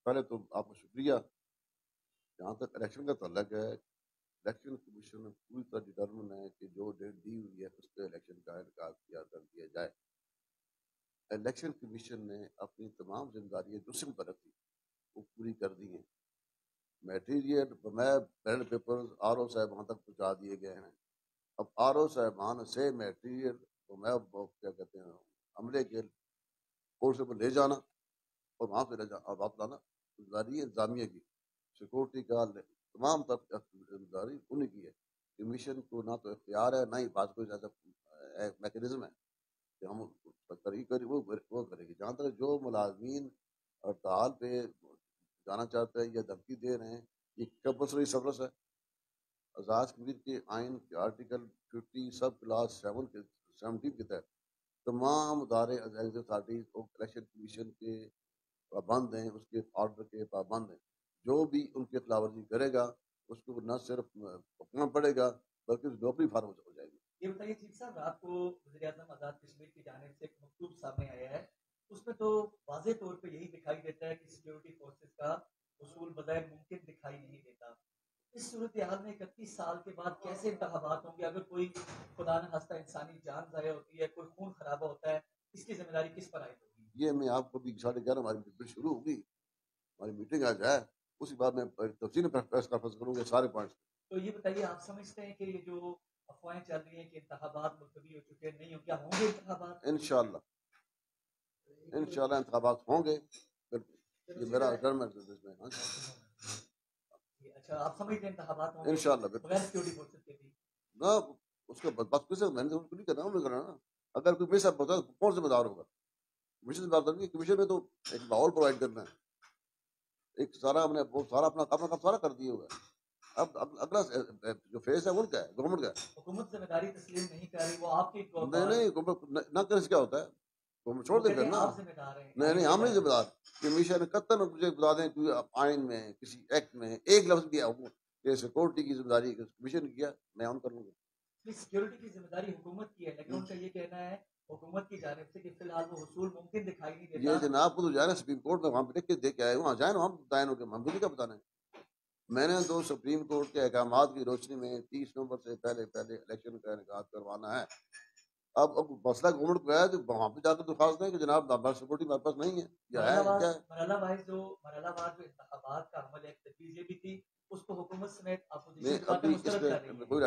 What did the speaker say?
پہلے تو آپ کا شکریہ. جہاں تک الیکشن کا تعلق ہے، الیکشن کمیشن پوری طرح ڈٹرمن ہے کہ جو ڈیٹ دی ہوئی ہے اس پہ الیکشن کا انعقاد کر دیا جائے. الیکشن کمیشن نے اپنی تمام ذمہ داریاں جو سم پر رکھی وہ پوری کر دی ہیں. میٹیریل میں بیلٹ پیپر آر او صاحبان تک پہنچا دیے گئے ہیں. اب آر او صاحبان سے میٹیریل میں کیا کہتے ہیں عملے کے کورٹ سے لے جانا اور وہاں سے واپس لانا ذمہ داری انتظامیہ کی. سیکورٹی کا تمام تک ذمہ داری انہیں کی ہے. کمیشن کو نہ تو اختیار ہے، نہ ہی بات کوئی ایسا میکینزم ہے کہ ہم وہ کرے گی. جہاں تک جو ملازمین ہڑتال پہ جانا چاہتے ہیں یا دھمکی دے رہے ہیں، یہ کمپلسری سروس ہے. آزاد کشمیر کے آئین کے آرٹیکل 50 سب کلاس 17 کے تحت تمام ادارے ایگزیکٹو اتھارٹیز الیکشن کمیشن کے پابند ہیں، اس کے آرڈر کے پابند ہیں. جو بھی ان کی خلاف ورزی کرے گا اس کو نہ صرف حکمنا پڑے گا بلکہ اس نوکری فارغ ہو جائے گی. یہ بتائیے چیف صاحب، رات کو وزیر اعظم آزاد کشمیر کی جانب سے ایک مکتوب سامنے آیا ہے، اس میں تو واضح طور پہ یہی دکھائی دیتا ہے کہ سیکورٹی فورسز کا حصول بظاہر ممکن دکھائی نہیں دیتا. اس صورتحال میں 31 سال کے بعد کیسے انتخابات ہوں گے؟ اگر کوئی خدا نہ خواستہ انسانی جان ضائع ہوتی ہے، کوئی خون خرابہ ہوتا ہے، اس کی ذمہ داری کس پر عائد ہوگی؟ یہ میں آپ کو بھی 11:30 ہماری میٹنگ شروع ہوگی، ہماری میٹنگ آ جائے اسی بات میں تفصیل پریس کانفرنس کروں گے سارے پوائنٹس. تو یہ بتائیے، آپ سمجھتے ہیں کہ یہ جو افواہیں چل رہی ہیں کہ انتخابات ملتوی ہو چکے ہیں، نہیں ہو، کیا ہوں گے انتخابات؟ انشاءاللہ انتخابات ہوں گے. یہ میرا گورنمنٹ میں. اچھا، آپ سمجھتے ہیں انتخابات ہوں گے انشاءاللہ بغیر سیکورٹی فورسز کے بھی؟ نہ اس کا بات کسی میں نے نہیں کرنا، انہوں نے کرنا نا. اگر کوئی میرے ساتھ بتا کون ذمہ دار ہوگا؟ کمیشن سے بات کرنی ہے. کمیشن میں تو ایک ماحول پرووائڈ کرنا ہے. ایک سارا ہم نے سارا اپنا کام سارا کر دیا ہوا ہے. اب اگلا جو فیس ہے وہ کیا ہے؟ گورنمنٹ کا ہے. حکومت ذمہ داری تسلیم نہیں کر رہی، وہ آپ کی نہیں گورنمنٹ نہ کرے سے کیا ہوتا ہے؟ گورنمنٹ چھوڑ دے پھر نا. ذمہ دار ہیں. نہیں ہم نہیں ذمہ دار. کمیشن قطن مجھے بتا دیں کہ آئین میں کسی ایکٹ میں ایک لفظ کیا ہو کہ سیکورٹی کی ذمہ داری کمیشن نے کیا، میں آن کر لوں گا. سیکورٹی کی ذمہ داری حکومت کی ہے، لیکن ان کا یہ کہنا ہے حکومت کی جانب سے کہ فی الحال وہ حصول ممکن دکھائی نہیں دیتا. یہ جناب کو تو جائے نا سپریم کورٹ میں، وہاں پہ لکھ کے دے کے آئے، وہاں جائیں نا، ہم متعین ہو کے ہم بھی کیا بتانا ہے. میں نے تو سپریم کورٹ کے احکامات کی روشنی میں 30 نومبر سے پہلے الیکشن کا انعقاد کروانا ہے. اب مسئلہ گورنمنٹ کو ہے تو وہاں پہ جا کے درخواست دیں کہ جناب سیکورٹی ہمارے پاس نہیں ہے یا ہے کیا ہے. مرحلہ وائز جو انتخابات کا عمل ہے، ایک تجویز یہ بھی تھی، اس کو حکومت سمیت اپوزیشن ابھی اس مسترد کر رہی ہے. کوئی